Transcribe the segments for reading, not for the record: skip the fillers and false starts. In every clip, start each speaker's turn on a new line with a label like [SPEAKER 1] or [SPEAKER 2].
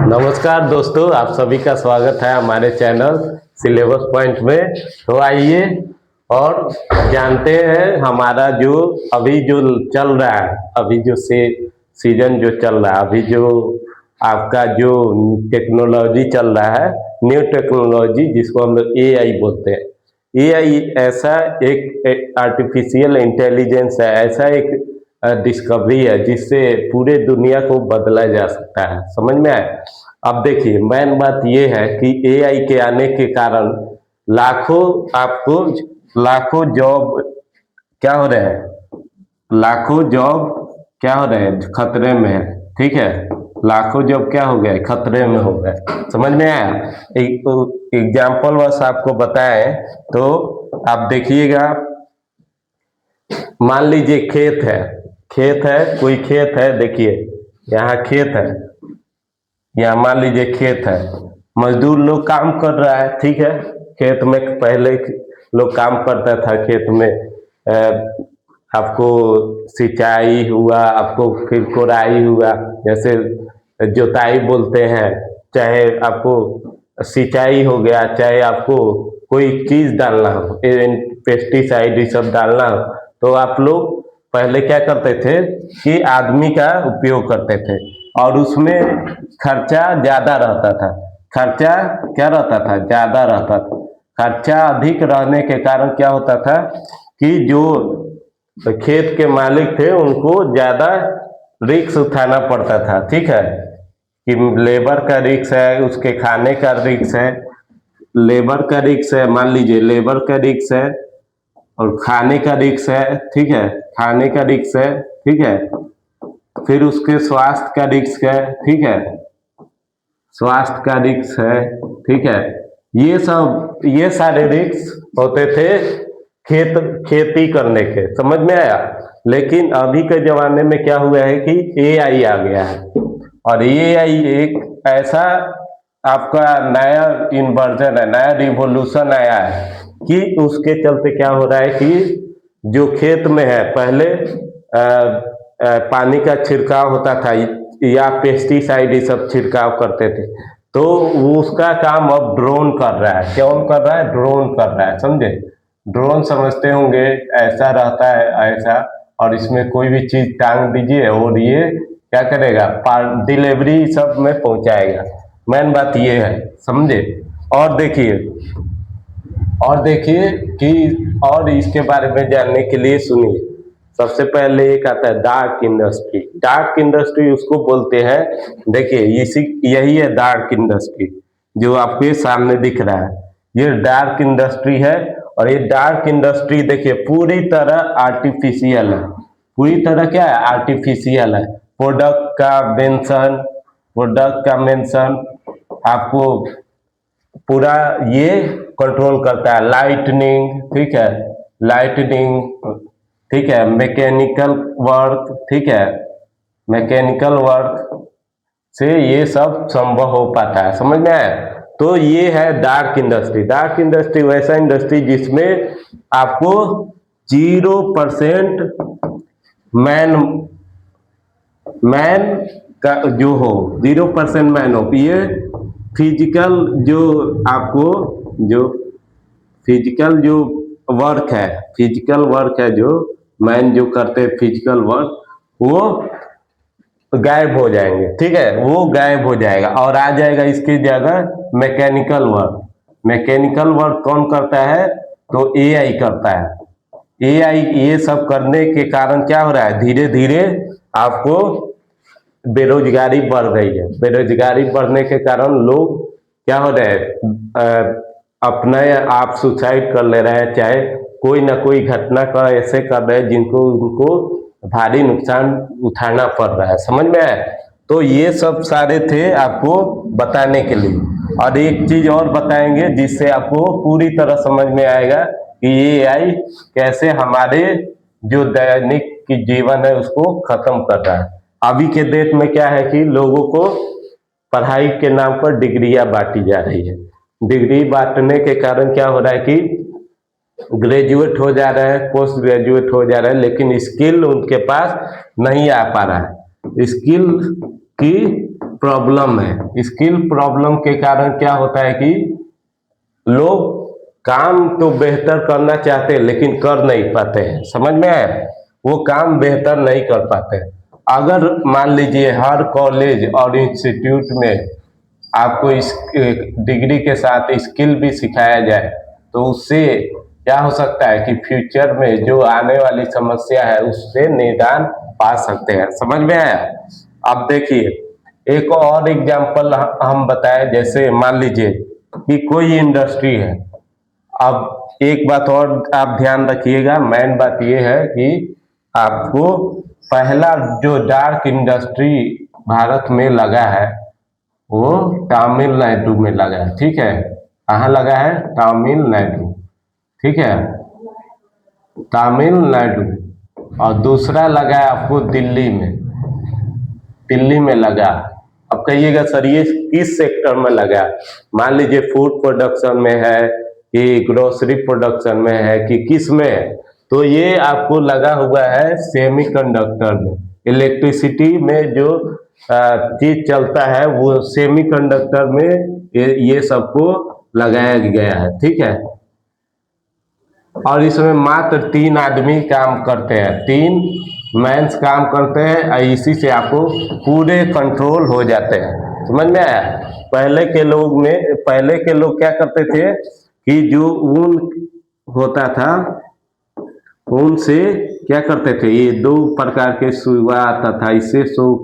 [SPEAKER 1] नमस्कार दोस्तों, आप सभी का स्वागत है हमारे चैनल सिलेबस पॉइंट में। तो आइए और जानते हैं हमारा जो अभी जो चल रहा है, अभी जो सीजन जो चल रहा है, अभी जो आपका जो टेक्नोलॉजी चल रहा है, न्यू टेक्नोलॉजी जिसको हम लोग एआई बोलते हैं। एआई ऐसा एक आर्टिफिशियल इंटेलिजेंस है, ऐसा एक डिस्कवरी है जिससे पूरे दुनिया को बदला जा सकता है। समझ में आए? अब देखिए, मेन बात ये है कि एआई के आने के कारण लाखों आपको लाखों जॉब क्या हो रहे हैं, लाखों जॉब क्या हो रहे हैं, खतरे में है। ठीक है, लाखों जॉब क्या हो गए, खतरे में हो गए। समझ में आया? एक एग्जाम्पल बस आपको बताएं तो आप देखिएगा। मान लीजिए खेत है, कोई खेत है, देखिए यहाँ खेत है, यहाँ मान लीजिए खेत है, मजदूर लोग काम कर रहा है। ठीक है, खेत में पहले लोग काम करता था, खेत में आपको सिंचाई हुआ, आपको फिर कोराई हुआ, जैसे जोताई बोलते हैं, चाहे आपको सिंचाई हो गया, चाहे आपको कोई चीज डालना हो, पेस्टिसाइड ये सब डालना हो, तो आप लोग पहले क्या करते थे कि आदमी का उपयोग करते थे और उसमें खर्चा ज्यादा रहता था। खर्चा क्या रहता था, ज्यादा रहता था। खर्चा अधिक रहने के कारण क्या होता था कि जो खेत के मालिक थे उनको ज्यादा रिस्क उठाना पड़ता था। ठीक है, कि लेबर का रिस्क है, उसके खाने का रिस्क है, लेबर का रिस्क है, मान लीजिए लेबर का रिस्क है और खाने का रिस्क है। ठीक है, खाने का रिस्क है। ठीक है, फिर उसके स्वास्थ्य का रिस्क है। ठीक है, स्वास्थ्य का रिस्क है। ठीक है, ये सारे रिस्क होते थे खेती करने के। समझ में आया? लेकिन अभी के जमाने में क्या हुआ है कि एआई आ गया है और एआई एक ऐसा आपका नया इन्वर्जन है, नया रिवोल्यूशन आया है कि उसके चलते क्या हो रहा है कि जो खेत में है, पहले पानी का छिड़काव होता था या पेस्टिसाइड ये सब छिड़काव करते थे, तो वो उसका काम अब ड्रोन कर रहा है। कौन कर रहा है? ड्रोन कर रहा है। समझे? ड्रोन समझते होंगे, ऐसा रहता है ऐसा, और इसमें कोई भी चीज टांग दीजिए और ये क्या करेगा, डिलीवरी सब में पहुंचाएगा। मेन बात ये है, समझे? और देखिए और देखिए कि और इसके बारे में जानने के लिए सुनिए। सबसे पहले एक आता है डार्क इंडस्ट्री। डार्क इंडस्ट्री उसको बोलते हैं, देखिए यही है डार्क इंडस्ट्री जो आपके सामने दिख रहा है, ये डार्क इंडस्ट्री है। और ये डार्क इंडस्ट्री देखिए पूरी तरह आर्टिफिशियल है। पूरी तरह क्या है? आर्टिफिशियल है। प्रोडक्ट का मेंशन आपको पूरा ये कंट्रोल करता है। लाइटनिंग, ठीक है, लाइटनिंग, ठीक है, मैकेनिकल वर्क, ठीक है, मैकेनिकल वर्क से ये सब संभव हो पाता है। समझ में आया? तो ये है डार्क इंडस्ट्री। डार्क इंडस्ट्री वैसा इंडस्ट्री जिसमें आपको 0% मैन मैन का जो हो, 0% मैन हो। ये फिजिकल जो आपको जो फिजिकल जो वर्क है, फिजिकल वर्क है, जो मैन जो करते हैं फिजिकल वर्क, वो गायब हो जाएंगे। ठीक है, वो गायब हो जाएगा और आ जाएगा इसकी जगह मैकेनिकल वर्क। मैकेनिकल वर्क कौन करता है? तो एआई करता है। एआई ये सब करने के कारण क्या हो रहा है, धीरे धीरे आपको बेरोजगारी बढ़ रही है। बेरोजगारी बढ़ने के कारण लोग क्या हो रहे हैं, अपने आप सुसाइड कर ले रहे हैं, चाहे कोई ना कोई घटना का ऐसे कर रहे हैं जिनको उनको भारी नुकसान उठाना पड़ रहा है। समझ में आया? तो ये सब सारे थे आपको बताने के लिए। और एक चीज और बताएंगे जिससे आपको पूरी तरह समझ में आएगा कि ये एआई कैसे हमारे जो दैनिक की जीवन है उसको खत्म कर रहा है। अभी के डेट में क्या है कि लोगों को पढ़ाई के नाम पर डिग्रियां बांटी जा रही है। डिग्री बांटने के कारण क्या हो रहा है कि ग्रेजुएट हो जा रहे हैं, पोस्ट ग्रेजुएट हो जा रहे हैं, लेकिन स्किल उनके पास नहीं आ पा रहा है। स्किल की प्रॉब्लम है। स्किल प्रॉब्लम के कारण क्या होता है कि लोग काम तो बेहतर करना चाहते हैं लेकिन कर नहीं पाते हैं, समझ में आया? वो काम बेहतर नहीं कर पाते हैं। अगर मान लीजिए हर कॉलेज और इंस्टीट्यूट में आपको इस डिग्री के साथ स्किल भी सिखाया जाए तो उससे क्या हो सकता है कि फ्यूचर में जो आने वाली समस्या है उससे निदान पा सकते हैं, समझ में आया? अब देखिए एक और एग्जांपल हम बताएं, जैसे मान लीजिए कि कोई इंडस्ट्री है। अब एक बात और आप ध्यान रखिएगा, मेन बात यह है कि आपको पहला जो डार्क इंडस्ट्री भारत में लगा है वो तमिलनाडु में लगा है, ठीक है? कहाँ लगा है? तमिलनाडु, ठीक है, तमिलनाडु। और दूसरा लगा है आपको दिल्ली में, दिल्ली में लगा। अब कहिएगा सर ये किस सेक्टर में लगा? मान लीजिए फूड प्रोडक्शन में है कि ग्रोसरी प्रोडक्शन में है कि किस में है? तो ये आपको लगा हुआ है सेमीकंडक्टर में। इलेक्ट्रिसिटी में जो चीज चलता है वो सेमीकंडक्टर में ये सबको लगाया गया है, ठीक है? और इसमें मात्र 3 आदमी काम करते हैं, 3 मैंस काम करते हैं और इसी से आपको पूरे कंट्रोल हो जाते हैं, समझ में आया? पहले के लोग क्या करते थे कि जो ऊन होता था ऊन से क्या करते थे, ये 2 प्रकार के सुइया आता था, इससे सो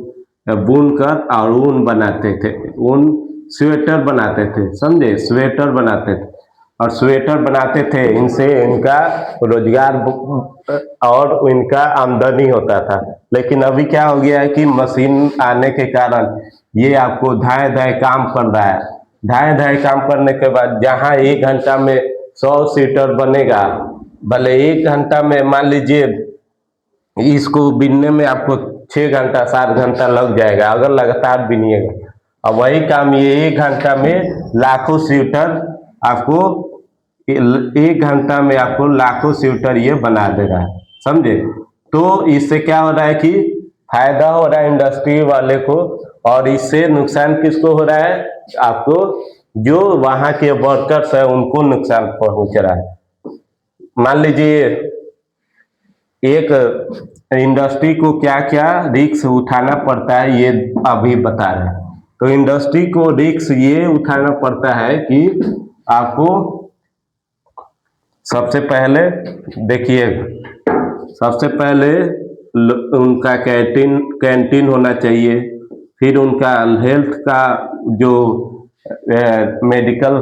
[SPEAKER 1] बुन कर और ऊन बनाते थे, ऊन स्वेटर बनाते थे, समझे? स्वेटर बनाते थे और स्वेटर बनाते थे, इनसे इनका रोजगार और इनका आमदनी होता था। लेकिन अभी क्या हो गया है कि मशीन आने के कारण ये आपको धाए धाए काम कर रहा है। धाए धाए काम करने के बाद जहाँ 1 घंटा में 100 स्वेटर बनेगा, भले 1 घंटा में मान लीजिए इसको बिनने में आपको 6 घंटा 7 घंटा लग जाएगा अगर लगातार बिनिएगा। और वही काम ये 1 घंटा में लाखों स्वेटर आपको 1 घंटा में आपको लाखों स्वेटर ये बना दे रहा है, समझे? तो इससे क्या हो रहा है कि फायदा हो रहा है इंडस्ट्री वाले को और इससे नुकसान किसको हो रहा है? आपको जो वहाँ के वर्कर्स है उनको नुकसान पहुंच रहा है। मान लीजिए एक इंडस्ट्री को क्या क्या रिस्क उठाना पड़ता है ये अभी बता रहे हैं। तो इंडस्ट्री को रिस्क ये उठाना पड़ता है कि आपको सबसे पहले देखिए, सबसे पहले उनका कैंटीन होना चाहिए, फिर उनका हेल्थ का जो मेडिकल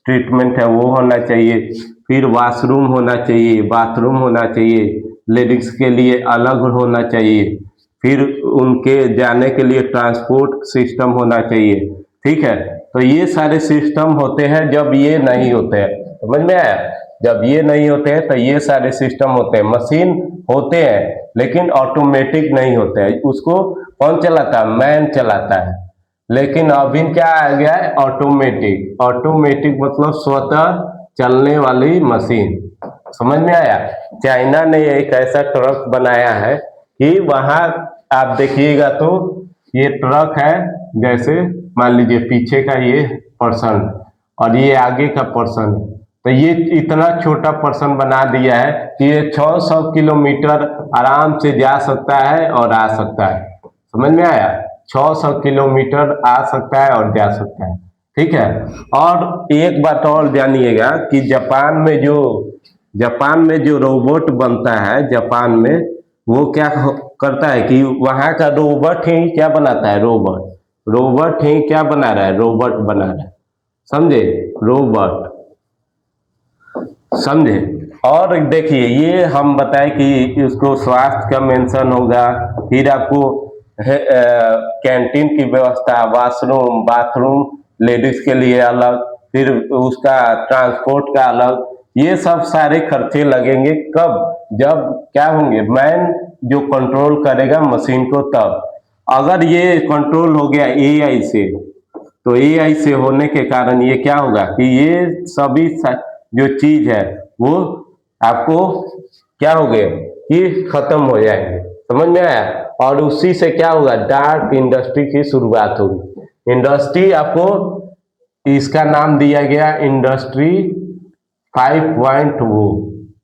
[SPEAKER 1] ट्रीटमेंट है वो होना चाहिए, फिर वॉशरूम होना चाहिए, बाथरूम होना चाहिए, लेडीज के लिए अलग होना चाहिए, फिर उनके जाने के लिए ट्रांसपोर्ट सिस्टम होना चाहिए, ठीक है? तो ये सारे सिस्टम होते हैं। जब ये नहीं होते हैं, समझ में आया? जब ये नहीं होते हैं तो ये सारे सिस्टम होते हैं। मशीन होते हैं लेकिन ऑटोमेटिक नहीं होते हैं, उसको कौन चलाता है? मैन चलाता है। लेकिन अभी क्या आ गया है? ऑटोमेटिक। ऑटोमेटिक मतलब स्वतः चलने वाली मशीन, समझ में आया? चाइना ने एक ऐसा ट्रक बनाया है कि वहां आप देखिएगा तो ये ट्रक है, जैसे मान लीजिए पीछे का ये पर्सन और ये आगे का पर्सन, तो ये इतना छोटा पर्सन बना दिया है कि ये 600 किलोमीटर आराम से जा सकता है और आ सकता है, समझ में आया? 600 किलोमीटर आ सकता है और जा सकता है, ठीक है? और एक बात और जानिएगा कि जापान में जो रोबोट बनता है, जापान में वो क्या करता है कि वहाँ का रोबोट ही क्या बनाता है? रोबोट ही क्या बना रहा है? रोबोट बना रहा है, समझे? रोबोट, समझे? और देखिए ये हम बताएं कि उसको स्वास्थ्य का मेंशन होगा, फिर आपको कैंटीन की व्यवस्था, वॉशरूम, बाथरूम लेडीज के लिए अलग, फिर उसका ट्रांसपोर्ट का अलग, ये सब सारे खर्चे लगेंगे। कब? जब क्या होंगे? मैन जो कंट्रोल करेगा मशीन को तब। अगर ये कंट्रोल हो गया एआई से, तो एआई से होने के कारण ये क्या होगा कि ये सभी जो चीज है वो आपको क्या हो गए कि खत्म हो जाएंगे, समझ में आया? और उसी से क्या होगा, डार्क इंडस्ट्री की शुरुआत होगी। इंडस्ट्री आपको इसका नाम दिया गया इंडस्ट्री 5.0,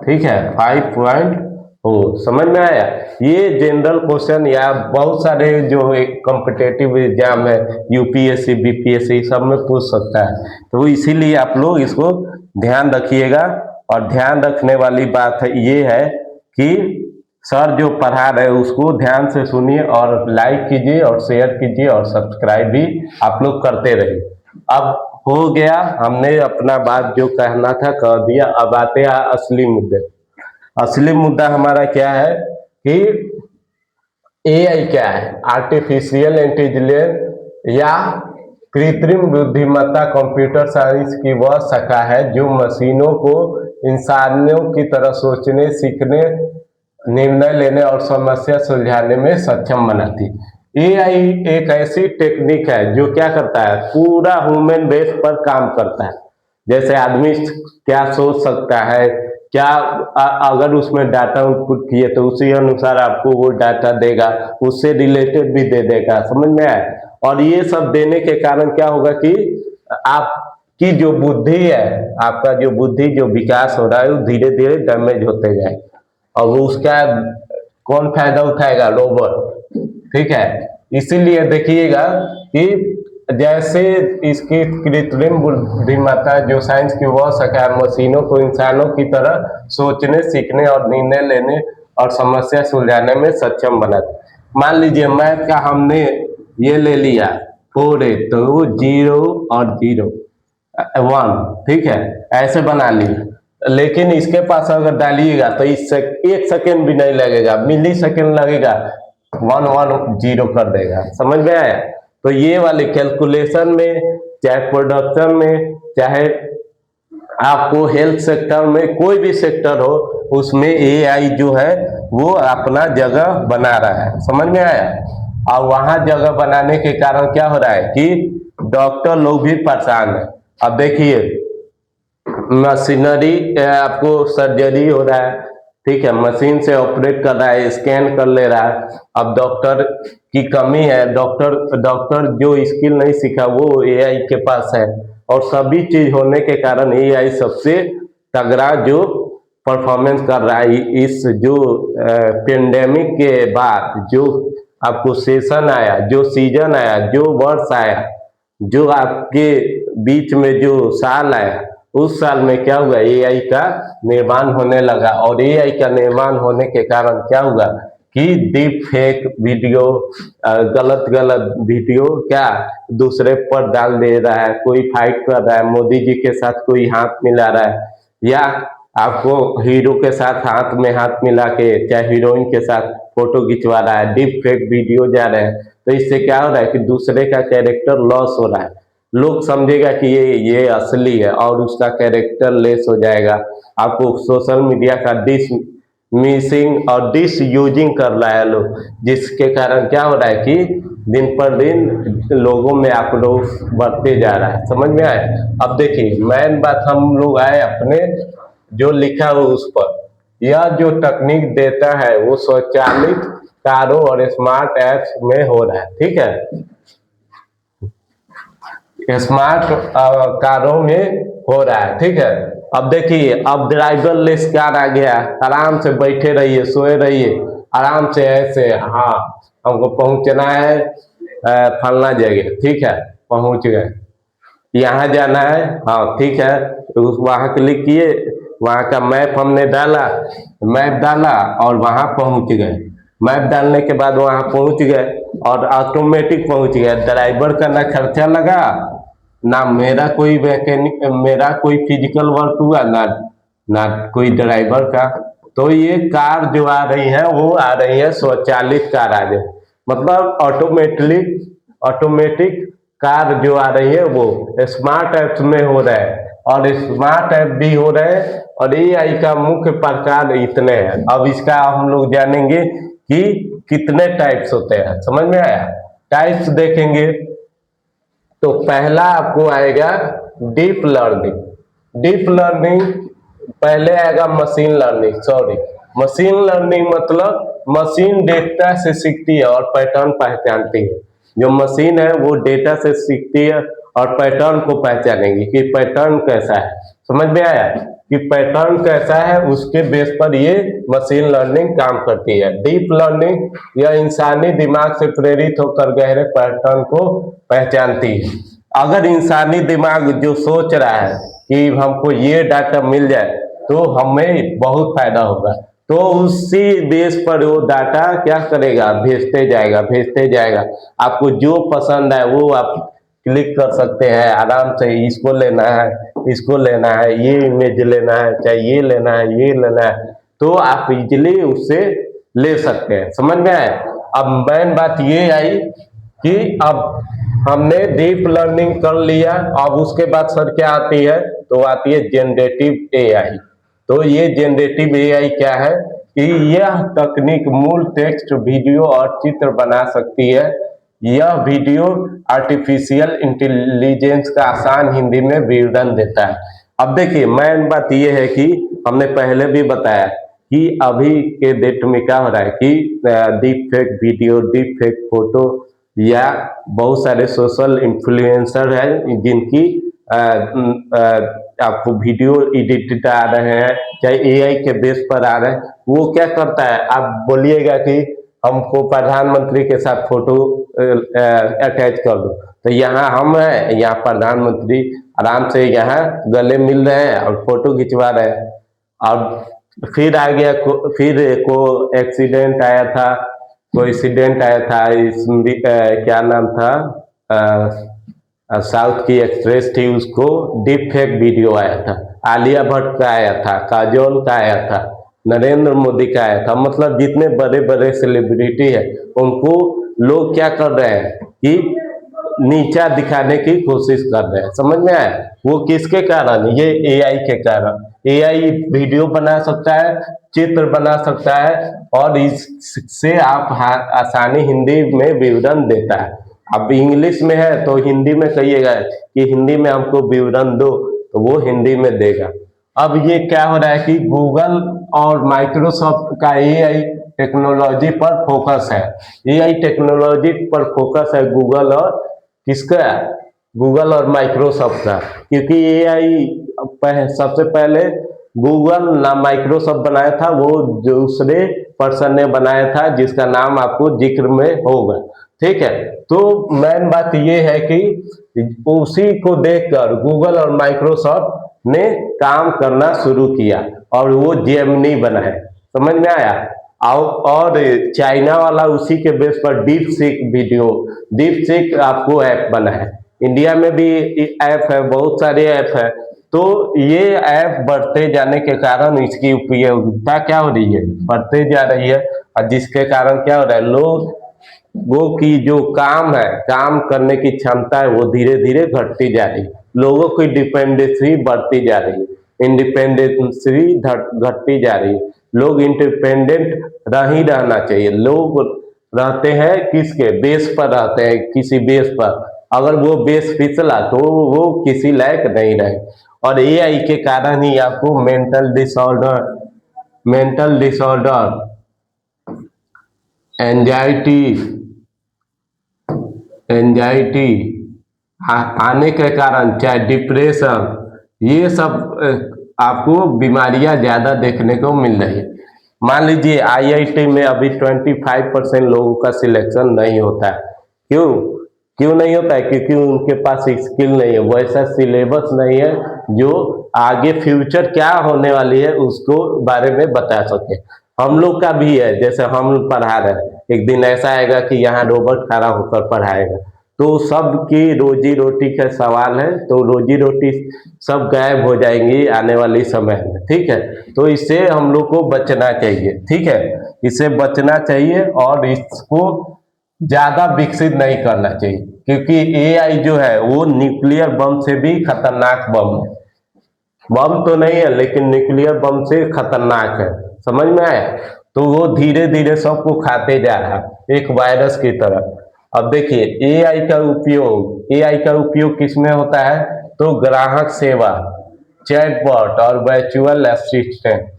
[SPEAKER 1] ठीक है, 5.0, समझ में आया। ये जनरल क्वेश्चन या बहुत सारे जो कॉम्पिटेटिव एग्जाम है यूपीएससी बीपीएससी सब में पूछ सकता है, तो इसीलिए आप लोग इसको ध्यान रखिएगा। और ध्यान रखने वाली बात है ये है कि सर जो पढ़ा रहे उसको ध्यान से सुनिए और लाइक कीजिए और शेयर कीजिए और सब्सक्राइब भी आप लोग करते रहिए। अब हो गया, हमने अपना बात जो कहना था कह दिया। अब आते हैं असली मुद्दे। असली मुद्दा हमारा क्या है कि एआई क्या है, आर्टिफिशियल इंटेलिजेंस या कृत्रिम बुद्धिमत्ता कंप्यूटर साइंस की वह शाखा है जो मशीनों को इंसानों की तरह सोचने, सीखने, निर्णय लेने और समस्या सुलझाने में सक्षम बनाती है। एआई एक ऐसी टेक्निक है जो क्या करता है, पूरा ह्यूमन बेस पर काम करता है। जैसे आदमी क्या सोच सकता है, क्या अगर उसमें डाटा इनपुट किए तो उसी अनुसार आपको वो डाटा देगा, उससे रिलेटेड भी दे देगा, समझ में आया। और ये सब देने के कारण क्या होगा कि आपकी जो बुद्धि है, आपका जो बुद्धि जो विकास हो रहा है वो धीरे धीरे डैमेज होते जाए, और वो उसका कौन फायदा उठाएगा, रोबोट, ठीक है। इसीलिए देखिएगा कि जैसे इसकी कृत्रिम बुद्धिमत्ता जो साइंस की वह शाखा मशीनों को इंसानों की तरह सोचने, सीखने और निर्णय लेने और समस्या सुलझाने में सक्षम बनाती। मान लीजिए मैथ का हमने ये ले लिया 4 तो 0 और 0 1, ठीक है, ऐसे बना लिया। लेकिन इसके पास अगर डालिएगा तो इस 1 सेकेंड भी नहीं लगेगा, मिली सेकेंड लगेगा, 1 1 0 कर देगा, समझ में आया। तो ये वाले कैलकुलेशन में, चाहे प्रोडक्शन में, चाहे आपको हेल्थ सेक्टर में, कोई भी सेक्टर हो, उसमें एआई जो है वो अपना जगह बना रहा है, समझ में आया। और वहां जगह बनाने के कारण क्या हो रहा है कि डॉक्टर लोग भी परेशान है। अब देखिए मशीनरी, आपको सर्जरी हो रहा है, ठीक है, मशीन से ऑपरेट कर रहा है, स्कैन कर ले रहा है। अब डॉक्टर की कमी है, डॉक्टर जो स्किल नहीं सीखा वो एआई के पास है, और सभी चीज होने के कारण एआई सबसे तगड़ा जो परफॉर्मेंस कर रहा है। इस जो पेंडेमिक के बाद जो आपको सेशन आया, जो सीजन आया, जो वर्ष आया, जो आपके बीच में जो साल आया, उस साल में क्या हुआ, एआई का निर्माण होने लगा। और एआई का निर्माण होने के कारण क्या हुआ कि डीप फेक वीडियो, गलत गलत वीडियो क्या दूसरे पर डाल दे रहा है, कोई फाइट कर रहा है, मोदी जी के साथ कोई हाथ मिला रहा है, या आपको हीरो के साथ हाथ में हाथ मिला के चाहे हीरोइन के साथ फोटो खिंचवा रहा है, डीप फेक वीडियो जा रहे हैं। तो इससे क्या हो रहा है कि दूसरे का कैरेक्टर लॉस हो रहा है, लोग समझेगा कि ये असली है और उसका कैरेक्टर लेस हो जाएगा। आपको सोशल मीडिया का डिस मिसिंग और डिस यूजिंग कर रहा है लोग, जिसके कारण क्या हो रहा है कि दिन पर दिन लोगों में आक्रोश बढ़ते जा रहा है, समझ में आए। अब देखिए मेन बात हम लोग आए अपने जो लिखा हो उस पर। यह जो तकनीक देता है वो स्वचालित कारों और स्मार्ट एप्स में हो रहा है, ठीक है, स्मार्ट कारों में हो रहा है, ठीक है। अब देखिए अब ड्राइवर लेस कार आ गया, आराम से बैठे रहिए, सोए रहिए, आराम से ऐसे, हाँ हमको पहुंचना है फलना जगह, ठीक है, पहुंच गए, यहाँ जाना है, हाँ ठीक है, तो वहाँ क्लिक किए, वहाँ का मैप हमने डाला, मैप डाला और वहाँ पहुँच गए। मैप डालने के बाद वहाँ पहुँच गए और ऑटोमेटिक पहुँच गया। ड्राइवर का ना खर्चा लगा, ना मेरा कोई मैकेनिक, मेरा कोई फिजिकल वर्क हुआ, ना ना कोई ड्राइवर का। तो ये कार जो आ रही है वो आ रही है स्वचालित कार आ रही, मतलब ऑटोमेटिक कार जो आ रही है वो स्मार्ट ऐप्स में हो रहा है, और स्मार्ट ऐप भी हो रहे हैं। और एआई का मुख्य प्रकार इतने हैं, अब इसका हम लोग जानेंगे कि कितने टाइप्स होते हैं, समझ में आया। टाइप्स देखेंगे तो पहला आपको आएगा डीप लर्निंग। डीप लर्निंग पहले आएगा machine learning, sorry machine learning मतलब मशीन डेटा से सीखती है और पैटर्न पहचानती है। जो मशीन है वो डेटा से सीखती है और पैटर्न को पहचानेगी कि पैटर्न कैसा है। समझ में आया कि पैटर्न कैसा है, उसके बेस पर ये मशीन लर्निंग काम करती है। डीप लर्निंग यह इंसानी दिमाग से प्रेरित होकर गहरे पैटर्न को पहचानती है। अगर इंसानी दिमाग जो सोच रहा है कि हमको ये डाटा मिल जाए तो हमें बहुत फायदा होगा, तो उसी बेस पर वो डाटा क्या करेगा, भेजते जाएगा। आपको जो पसंद है वो आप क्लिक कर सकते हैं आराम से, इसको लेना है, इसको लेना है, ये इमेज लेना है, चाहे ये लेना है, ये लेना है, तो आप इजीली उससे ले सकते हैं। समझ में आए। अब मेन बात ये आई कि अब हमने डीप लर्निंग कर लिया, अब उसके बाद सर क्या आती है, तो आती है जनरेटिव एआई। तो ये जनरेटिव एआई क्या है कि यह तकनीक मूल टेक्स्ट, वीडियो और चित्र बना सकती है। यह वीडियो आर्टिफिशियल इंटेलिजेंस का आसान हिंदी में विवरण देता है। अब देखिए मेन बात यह है कि हमने पहले भी बताया कि अभी के डेट में क्या हो रहा है कि deep fake video, deep fake photo या बहुत सारे सोशल इन्फ्लुएंसर हैं जिनकी आपको वीडियो एडिटेड आ रहे हैं, चाहे एआई के बेस पर आ रहे हैं। वो क्या करता है, आप बोलिएगा कि हमको प्रधानमंत्री के साथ फोटो अटैच कर दो, तो यहाँ हम हैं, यहाँ प्रधानमंत्री आराम से यहाँ गले मिल रहे हैं और फोटो खिंचवा रहे हैं। और फिर आ गया फिर को एक्सीडेंट आया था, कोई इंसिडेंट आया था, इस क्या नाम था, साउथ की एक्ट्रेस थी, उसको डीप फेक वीडियो आया था, आलिया भट्ट का आया था, काजोल का आया था, नरेंद्र मोदी का आया था। मतलब जितने बड़े बड़े सेलिब्रिटी है उनको लोग क्या कर रहे हैं कि नीचा दिखाने की कोशिश कर रहे हैं। समझ में आया। वो किसके कारण, ये एआई के कारण। एआई वीडियो बना सकता है, चित्र बना सकता है और इससे आप आसानी हिंदी में विवरण देता है। अब इंग्लिश में है तो हिंदी में कहिएगा कि हिंदी में हमको विवरण दो, तो वो हिंदी में देगा। अब ये क्या हो रहा है कि गूगल और माइक्रोसॉफ्ट का एआई टेक्नोलॉजी पर फोकस है। एआई टेक्नोलॉजी पर फोकस है गूगल और किसका, गूगल और माइक्रोसॉफ्ट का। क्योंकि एआई सबसे पहले गूगल ना माइक्रोसॉफ्ट बनाया था, वो दूसरे पर्सन ने बनाया था जिसका नाम आपको जिक्र में होगा। ठीक है। तो मेन बात ये है कि उसी को देखकर गूगल और माइक्रोसॉफ्ट ने काम करना शुरू किया और वो जेमिनी बनाए। समझ में आया। और चाइना वाला उसी के बेस पर deep seek video, deep seek आपको ऐप बना है। इंडिया में भी ऐप है, बहुत सारे ऐप है। तो ये ऐप बढ़ते जाने के कारण इसकी उपयोगिता क्या हो रही है, बढ़ते जा रही है। और जिसके कारण क्या हो रहा है, लोग वो की जो काम है, काम करने की क्षमता है, वो धीरे धीरे घटती जा रही है। लोगों की डिपेंडेंसी बढ़ती जा रही है, इंडिपेंडेंसी घटती जा रही है। लोग इंडिपेंडेंट रहना चाहिए। लोग रहते हैं किसके बेस पर, रहते हैं किसी बेस पर। अगर वो बेस फिसला तो वो किसी लायक नहीं रहे। और एआई के कारण ही आपको मेंटल डिसऑर्डर, एंजाइटी आने के कारण, चाहे डिप्रेशन, ये सब आपको बीमारियां ज्यादा देखने को मिल रही है। मान लीजिए आईआईटी में अभी 25% लोगों का सिलेक्शन नहीं होता है। क्यों नहीं होता है? क्योंकि उनके पास स्किल नहीं है, वैसा सिलेबस नहीं है जो आगे फ्यूचर क्या होने वाली है उसको बारे में बता सके। हम लोग का भी है, जैसे हम पढ़ा रहे हैं, एक दिन ऐसा आएगा कि यहाँ रोबोट खड़ा होकर पढ़ाएगा, तो सबकी रोजी रोटी का सवाल है, तो रोजी रोटी सब गायब हो जाएंगी आने वाली समय में। ठीक है। तो इससे हम लोग को बचना चाहिए। ठीक है, इससे बचना चाहिए और इसको ज्यादा विकसित नहीं करना चाहिए, क्योंकि एआई जो है वो न्यूक्लियर बम से भी खतरनाक बम है। बम तो नहीं है लेकिन न्यूक्लियर बम से खतरनाक है। समझ में आया। तो वो धीरे धीरे सबको खाते जा रहा है, एक वायरस की तरह। अब देखिए एआई का उपयोग किसमें होता है, तो ग्राहक सेवा, चैटबॉट और वर्चुअल असिस्टेंट,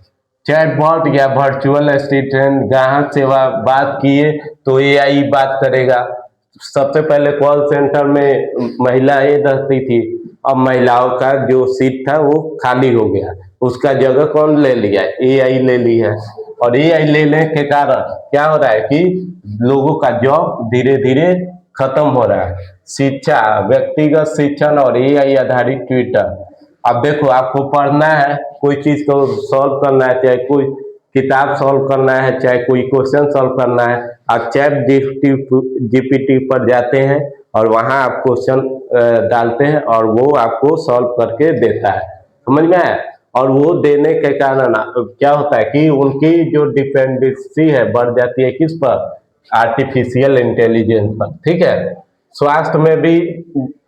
[SPEAKER 1] चैटबॉट या वर्चुअल असिस्टेंट ग्राहक सेवा बात किए तो एआई बात करेगा। सबसे पहले कॉल सेंटर में महिलाएं रहती थी, अब महिलाओं का जो सीट था वो खाली हो गया, उसका जगह कौन ले लिया? एआई ले ली है। और एआई लेने के कारण क्या हो रहा है कि लोगों का जॉब धीरे धीरे खत्म हो रहा है। शिक्षा, व्यक्तिगत शिक्षण और एआई आधारित ट्विटर। अब देखो, आपको पढ़ना है, कोई चीज को सॉल्व करना है, चाहे कोई किताब सॉल्व करना है, चाहे कोई क्वेश्चन सॉल्व करना है, आप चैट जीपीटी पर जाते हैं और वहां आप क्वेश्चन डालते हैं और वो आपको सॉल्व करके देता है। समझ में आया? और वो देने के कारण क्या होता है कि उनकी जो डिपेंडेंसी है बढ़ जाती है किस पर? आर्टिफिशियल इंटेलिजेंस पर। ठीक है। स्वास्थ्य में भी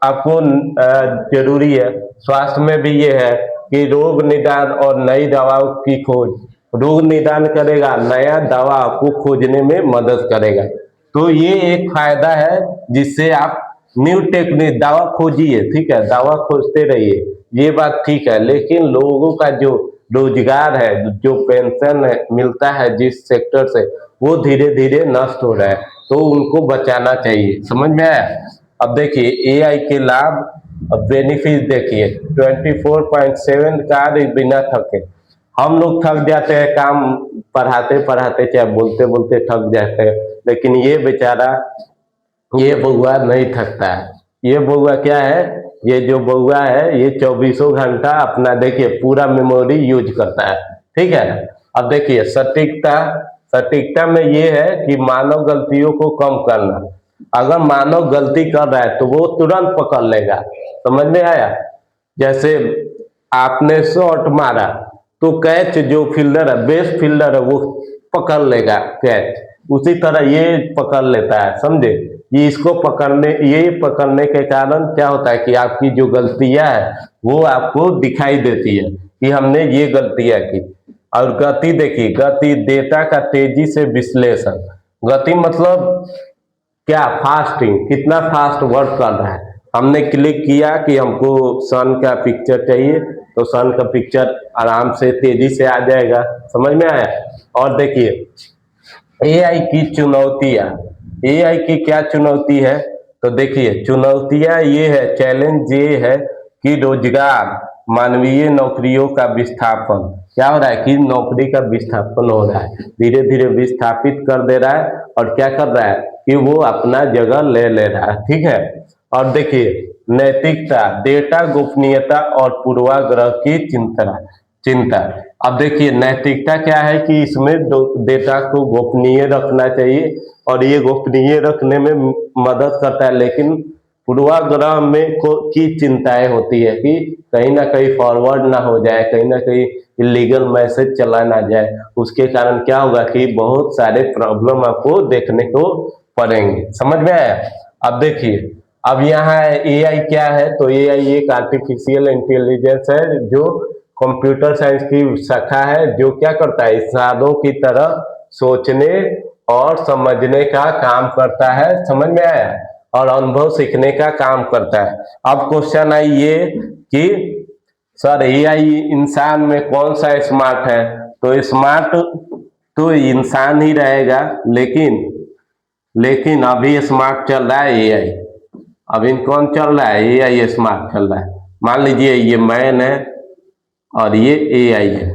[SPEAKER 1] आपको जरूरी है। स्वास्थ्य में भी ये है कि रोग निदान और नई दवाओं की खोज। रोग निदान करेगा, नया दवा आपको खोजने में मदद करेगा। तो ये एक फायदा है जिससे आप न्यू टेक्निक दवा खोजिए। ठीक है, दवा खोजते रहिए, ये बात ठीक है। लेकिन लोगों का जो रोजगार है, जो पेंशन मिलता है जिस सेक्टर से, वो धीरे धीरे नष्ट हो रहा है, तो उनको बचाना चाहिए। समझ में आया? अब देखिए एआई के लाभ और बेनिफिट देखिए। 24/7 कार्य बिना थके। हम लोग थक जाते हैं काम पढ़ाते पढ़ाते, चाहे बोलते बोलते थक जाते हैं, लेकिन ये बेचारा, ये बउआ नहीं थकता है। ये बउआ क्या है? ये जो बउआ है ये 24 घंटा अपना देखिए पूरा मेमोरी यूज करता है। ठीक है। अब देखिए सटीकता। सटीकता में ये है कि मानव गलतियों को कम करना। अगर मानव गलती कर रहा है तो वो तुरंत पकड़ लेगा। समझ में आया? जैसे आपने शॉट मारा तो कैच जो फील्डर है, बेस्ट फील्डर है, वो पकड़ लेगा कैच। उसी तरह ये पकड़ लेता है। समझे? ये पकड़ने के कारण क्या होता है कि आपकी जो गलतियां है वो आपको दिखाई देती है कि हमने ये गलतियां की। और गति देखिए, गति डेटा का तेजी से विश्लेषण। गति मतलब क्या? फास्टिंग, कितना फास्ट वर्क कर रहा है। हमने क्लिक किया कि हमको सन का पिक्चर चाहिए, तो सन का पिक्चर आराम से तेजी से आ जाएगा। समझ में आया? और देखिए एआई की चुनौतियां। एआई की क्या चुनौती है? तो देखिए चुनौतियां ये है, चैलेंज ये है कि रोजगार, मानवीय नौकरियों का विस्थापन। क्या हो रहा है कि नौकरी का विस्थापन हो रहा है, धीरे धीरे विस्थापित कर दे रहा है। और क्या कर रहा है कि वो अपना जगह ले ले रहा है। ठीक है। और देखिए नैतिकता, डेटा गोपनीयता और पूर्वाग्रह की चिंता। अब देखिए नैतिकता क्या है कि इसमें डेटा को गोपनीय रखना चाहिए और ये गोपनीय रखने में मदद करता है, लेकिन पूर्वाग्रह में की चिंताएं होती है कि कहीं ना कहीं फॉरवर्ड ना हो जाए, कहीं ना कहीं इलीगल मैसेज चला ना जाए। उसके कारण क्या होगा कि बहुत सारे प्रॉब्लम आपको देखने को पड़ेंगे। समझ में आया? अब देखिए, अब यहाँ एआई क्या है? तो एआई एक आर्टिफिशियल इंटेलिजेंस है जो कंप्यूटर साइंस की शाखा है, जो क्या करता है? इंसानों की तरह सोचने और समझने का काम करता है। समझ में आया? और अनुभव सीखने का काम करता है। अब क्वेश्चन आई ये कि सर एआई इंसान में कौन सा स्मार्ट है? तो स्मार्ट तो इंसान ही रहेगा, लेकिन अभी स्मार्ट चल रहा है एआई। अभी कौन चल रहा है? एआई स्मार्ट चल रहा है। मान लीजिए ये मैन है और ये एआई है,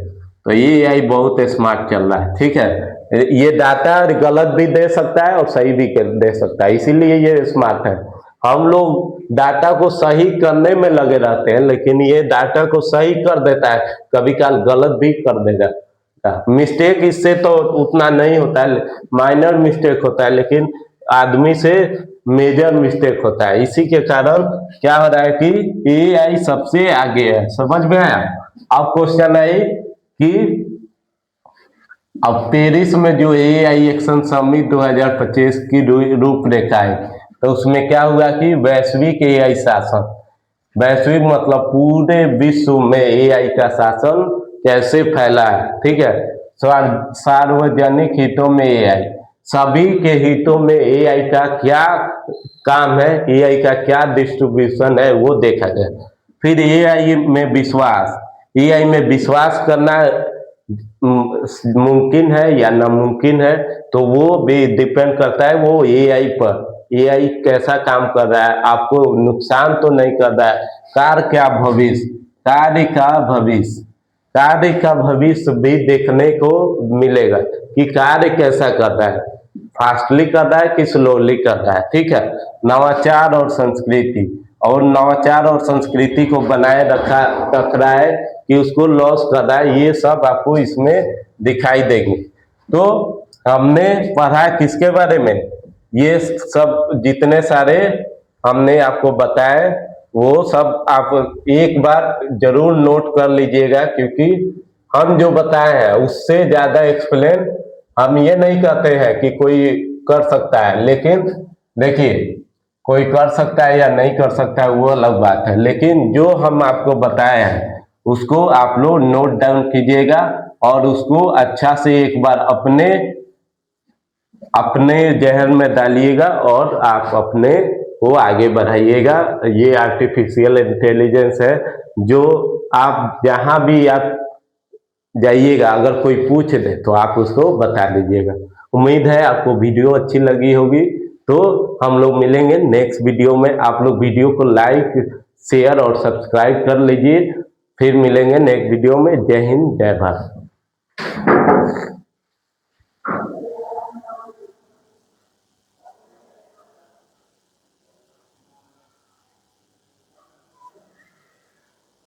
[SPEAKER 1] तो ये एआई बहुत स्मार्ट चल रहा है। ठीक है। ये डाटा गलत भी दे सकता है और सही भी दे सकता है, इसीलिए ये स्मार्ट है। हम लोग डाटा को सही करने में लगे रहते हैं, लेकिन ये डाटा को सही कर देता है, कभी काल गलत भी कर देगा। मिस्टेक इससे तो उतना नहीं होता है, माइनर मिस्टेक होता है, लेकिन आदमी से मेजर मिस्टेक होता है। इसी के कारण क्या हो रहा है कि एआई सबसे आगे है। समझ में आया? अब क्वेश्चन आई कि अब पेरिस में जो एआई एक्शन समिट 2025 की रूपरेखा है, तो उसमें क्या हुआ कि वैश्विक एआई शासन। वैश्विक मतलब पूरे विश्व में एआई का शासन कैसे फैला है। ठीक है। सार्वजनिक हितों में एआई, सभी के हितों में एआई का क्या काम है, एआई का क्या डिस्ट्रीब्यूशन है, वो देखा गया। फिर एआई में विश्वास। एआई में विश्वास करना मुमकिन है या नामुमकिन है, तो वो भी डिपेंड करता है वो एआई पर। एआई कैसा काम कर रहा है, आपको नुकसान तो नहीं कर रहा है। कार्य का भविष्य, कार्य का भविष्य भी देखने को मिलेगा कि कार्य कैसा कर रहा है, फास्टली कर रहा है कि स्लोली कर रहा है। ठीक है, नवाचार और संस्कृति, और नवाचार और संस्कृति को बनाए रख रहा है कि उसको लॉस कर रहा है, ये सब आपको इसमें दिखाई देंगे। तो हमने पढ़ा किसके बारे में, ये सब जितने सारे हमने आपको बताए वो सब आप एक बार जरूर नोट कर लीजिएगा, क्योंकि हम जो बताए हैं उससे ज्यादा एक्सप्लेन हम ये नहीं कहते हैं कि कोई कर सकता है, लेकिन देखिए कोई कर सकता है या नहीं कर सकता है वो अलग बात है, लेकिन जो हम आपको बताए हैं उसको आप लोग नोट डाउन कीजिएगा और उसको अच्छा से एक बार अपने अपने जहन में डालिएगा और आप अपने को आगे बढ़ाइएगा। ये आर्टिफिशियल इंटेलिजेंस है जो आप जहां भी आप जाइएगा, अगर कोई पूछ दे तो आप उसको बता दीजिएगा। उम्मीद है आपको वीडियो अच्छी लगी होगी। तो हम लोग मिलेंगे नेक्स्ट वीडियो में। आप लोग वीडियो को लाइक, शेयर और सब्सक्राइब कर लीजिए। फिर मिलेंगे नेक्स्ट वीडियो में। जय हिंद, जय भारत।